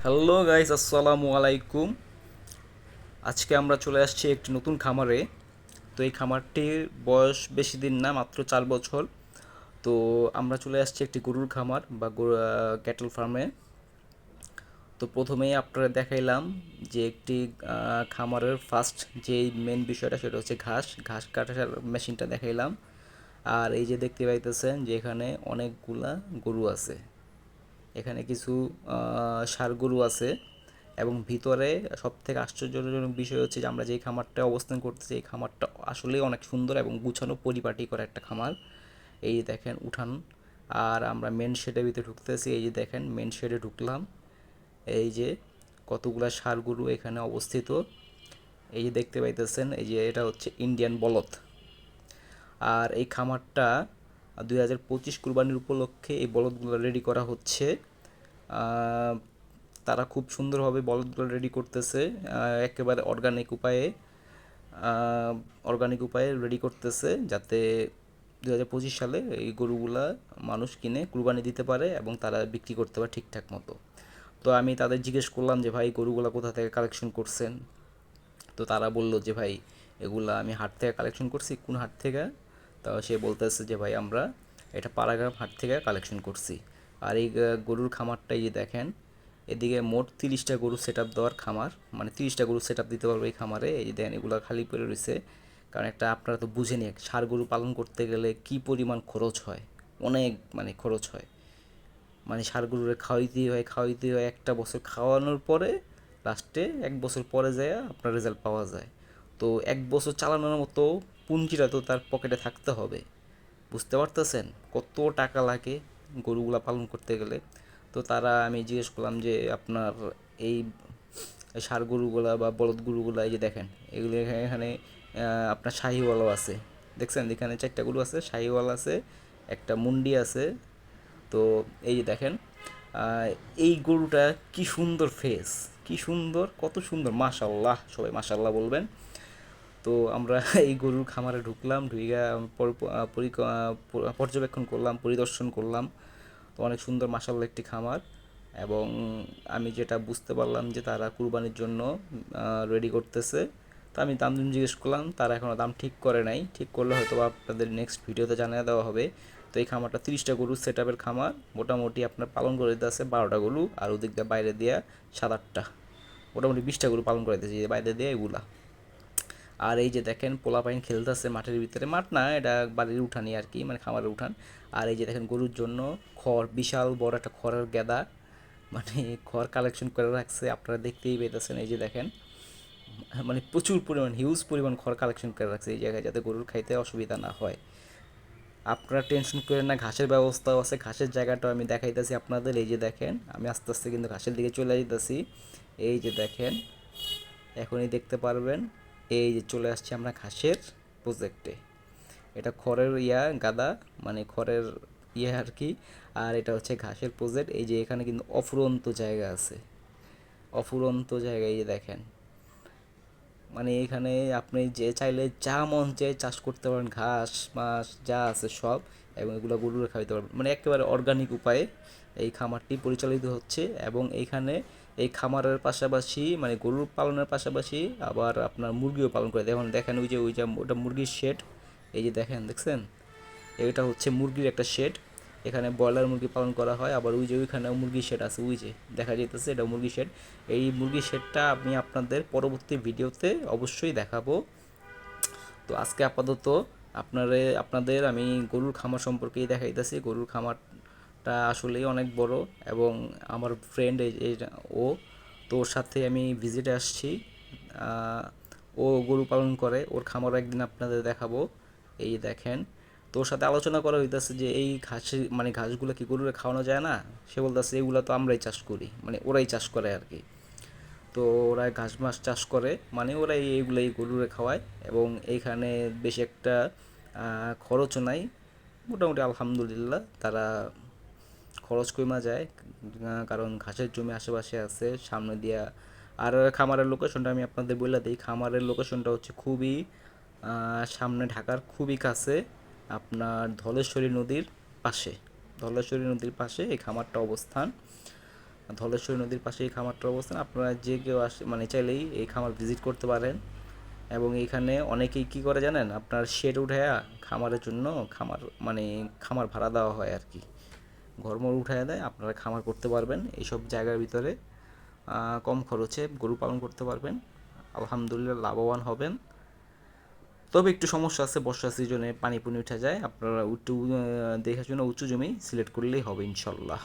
Hello guys, আসসালামু আলাইকুম। আজকে আমরা চলে আসছি একটি নতুন খামারে। তো এই খামারটির বয়স বেশি দিন না, মাত্র 4 বছর। তো আমরা চলে আসছি একটি গরুর খামার বা ক্যাটল ফার্মে। তো প্রথমেই আপনারা দেখাইলাম যে একটি খামারের ফার্স্ট যেই মেন বিষয়টা সেটা হচ্ছে ঘাস ঘাস কাটার মেশিনটা দেখাইলাম। আর এই যে দেখতে পাইতেছেন যে এখানে অনেকগুলা গরু আছে। এখানে কিছু ষাঁড় গরু আছে এবং ভিতরে সবথেকে আশ্চর্যজনক বিষয় হচ্ছে যে আমরা যেই খামারটা অবস্থান করতেছি এই খামারটা আসলেই অনেক সুন্দর এবং গুছানো পরিপাটি করা একটা খামার। এই যে দেখেন উঠান। আর আমরা মেন শেডের ভিতরে ঢুকতেছি। এই যে দেখেন মেন শেডে ঢুকলাম। এই যে কতগুলা ষাঁড় গরু এখানে অবস্থিত। এই যে দেখতে পাইতেছেন, এই যে এটা হচ্ছে ইন্ডিয়ান বলদ। আর এই খামারটা 2025 কুরবানির উপলক্ষে এই বলদগুলো রেডি করা হচ্ছে। আহ, তারা খুব সুন্দরভাবে বলদগুলো রেডি করতেছে। একেবারে অর্গানিক উপায়ে রেডি করতেছে, যাতে 2025 সালে এই গরুগুলা মানুষ কিনে কুরবানি দিতে পারে এবং তারা বিক্রি করতে পারে ঠিকঠাক মতো। তো আমি তাদের জিজ্ঞেস করলাম যে ভাই গরুগুলা কোথা থেকে কালেকশন করছেন। তো তারা বলল যে ভাই এগুলা আমি হাট থেকে কালেকশন করছি। কোন হাট থেকে? তাও সে বলতেছে যে ভাই আমরা এটা পাড়াগ্রাম হাট থেকে কালেকশন করছি। আর এই গরুর খামারটাই যে দেখেন, এদিকে মোট 30টা গরু সেট আপ দেওয়ার খামার, মানে 30টা গরু সেট আপ দিতে পারবে এই খামারে। এই যে দেখেন এগুলো খালি পড়ে রয়েছে। কারণ একটা আপনারা তো বুঝেনি, ষাঁড় গরু পালন করতে গেলে কি পরিমাণ খরচ হয়। অনেক মানে খরচ হয়। মানে ষাঁড় গরুরে খাওয়াইতেই হয় একটা বছর খাওয়ানোর পরে লাস্টে 1 বছর পরে যায় আপনার রেজাল্ট পাওয়া যায়। তো 1 বছর চালানোর মতো পুঁজিটা তো তার পকেটে থাকতে হবে। বুঝতে পারতেছেন কত টাকা লাগে গরুগুলা পালন করতে গেলে? তো আমি জিজ্ঞেস করলাম যে আপনার এই ষাঁড় গরুগুলা বা বলদ গরুগুলা এই যে দেখেন এগুলো এখানে আপনার শাহিওয়ালাও আছে। দেখছেন এখানে 4টা গরু আছে, শাহিওয়াল আছে, একটা মুন্ডি আছে। তো এই যে দেখেন আহ, এই গরুটা কি সুন্দর ফেস, কি সুন্দর, কত সুন্দর, মাশাল্লাহ, সবাই মাশাল্লাহ বলবেন। তো আমরা এই গরুর খামারে ঢুকলাম, ঢুইগা পর্যবেক্ষণ করলাম, পরিদর্শন করলাম। তো অনেক সুন্দর মাশাল্লাহ একটি খামার। এবং আমি যেটা বুঝতে পারলাম যে তারা কুরবানির জন্য রেডি করতেছে। তো আমি দাম জিজ্ঞেস করলাম, তারা এখনও দাম ঠিক করে নাই। ঠিক করলে হয়তো আপনাদের নেক্সট ভিডিওতে জানিয়ে দেওয়া হবে। তো এই খামারটা 30টা গরুর সেট আপের খামার। মোটামুটি আপনার পালন করে দিতে আছে 12টা গরু, আর ওদিক দিয়ে বাইরে দিয়ে 7-8টা, মোটামুটি 20টা গরু পালন করে দিয়েছে বাইরে দিয়ে এগুলা। আর এই যে দেখেন পোলাপাইন খেলতেছে মাঠের ভিতরে, মাঠ না এটা বাড়ির উঠানই আর কি, মানে খামারের উঠান। আর এই যে দেখেন গরুর জন্য খড়, বিশাল বড় একটা খড়ের গেদা, মানে খড় কালেকশন করে রাখছে, আপনারা দেখতেই পেতেছেন। এই যে দেখেন মানে প্রচুর পরিমাণ, হিউজ পরিমাণ খড় কালেকশন করে রাখছে এই জায়গায়, যাতে গরুর খাইতে অসুবিধা না হয়। আপনারা টেনশন করেন না, ঘাসের ব্যবস্থাও আছে, ঘাসের জায়গাটাও আমি দেখাইতেছি আপনাদের। এই যে দেখেন আমি আস্তে আস্তে কিন্তু ঘাসের দিকে চলে যেতেছি। এই যে দেখেন এখনই দেখতে পারবেন। এই যে চলে আসছি আমরা ঘাসের প্রজেক্টে। এটা খড়ের গাদা, মানে খড়ের আর কি। আর এটা হচ্ছে ঘাসের প্রজেক্ট। এই যে এখানে কিন্তু অফুরন্ত জায়গা আছে, অফুরন্ত জায়গা। এই যে দেখেন মানে এখানে আপনি যে চাইলে যা মন চায় চাষ করতে পারেন, ঘাস মাস যা আছে সব। এবং এগুলো গরুরে খাওয়াতে পারবেন, মানে একেবারে অর্গানিক উপায়ে এই খামারটি পরিচালিত হচ্ছে। এবং এইখানে এই খামারের পাশাপাশি মানে গরুর পালনের পাশাপাশি আবার আপনার মুরগিও পালন করে। দেখুন দেখেন ওই যে ওটা মুরগির শেড। এই যে দেখেন দেখছেন, এটা হচ্ছে মুরগির একটা শেড। এখানে ব্রয়লার মুরগি পালন করা হয়। আবার ওই যে ওইখানেও মুরগির শেড আছে, ওই যে দেখা যেতেছে এটা মুরগির শেড। এই মুরগির শেডটা আমি আপনাদের পরবর্তী ভিডিওতে অবশ্যই দেখাবো। তো আজকে আপাতত আপনাদের আমি গরুর খামার সম্পর্কেই দেখাইতেছি। গরুর খামারটা আসলেই অনেক বড়। এবং আমার ফ্রেন্ড ও, তো ওর সাথে আমি ভিজিটে আসছি। আহ, ও গরু পালন করে, ওর খামারও একদিন আপনাদের দেখাবো। এই দেখেন, তো ওর সাথে আলোচনা করা হইতেছে যে এই ঘাসের মানে ঘাসগুলো কি গরুরে খাওয়ানো যায় না। সে বলতেছে এগুলো তো আমরাই চাষ করি, মানে ওরাই চাষ করে আর কি। তো ওরা ঘাস মাস চাষ করে, মানে ওরা এইগুলোই গরুরে খাওয়ায়। এবং এইখানে বেশি একটা খরচও নাই, মোটামুটি আলহামদুলিল্লাহ। তারা খরচ কমা যায়, কারণ ঘাসের জমি আশেপাশে আছে সামনে দিয়া। আর খামারের লোকেশনটা আমি আপনাদের বলে দিই, খামারের লোকেশনটা হচ্ছে খুবই সামনে, ঢাকার খুবই কাছে, আপনার ধলেশ্বরী নদীর পাশে। ধলেশ্বরী নদীর পাশে এই খামারটা অবস্থান। ধলেশ্বরী নদীর পাশে এই খামারটার অবস্থান। আপনারা যে কেউ আসে মানে চাইলেই এই খামার ভিজিট করতে পারেন। এবং এইখানে অনেকেই কী করে জানেন, আপনার শেড উঠায়া খামারের জন্য মানে খামার ভাড়া দেওয়া হয় আর কি, ঘরমর উঠায়া দেয়, আপনারা খামার করতে পারবেন এইসব জায়গার ভিতরে। কম খরচে গরু পালন করতে পারবেন, আলহামদুলিল্লাহ লাভবান হবেন। তবে একটু সমস্যা আছে, বর্ষা সিজনে পানি পুনি উঠে যায়, আপনারা একটু দেখে শুনে উঁচু জমি সিলেক্ট করলেই হবে ইনশাল্লাহ।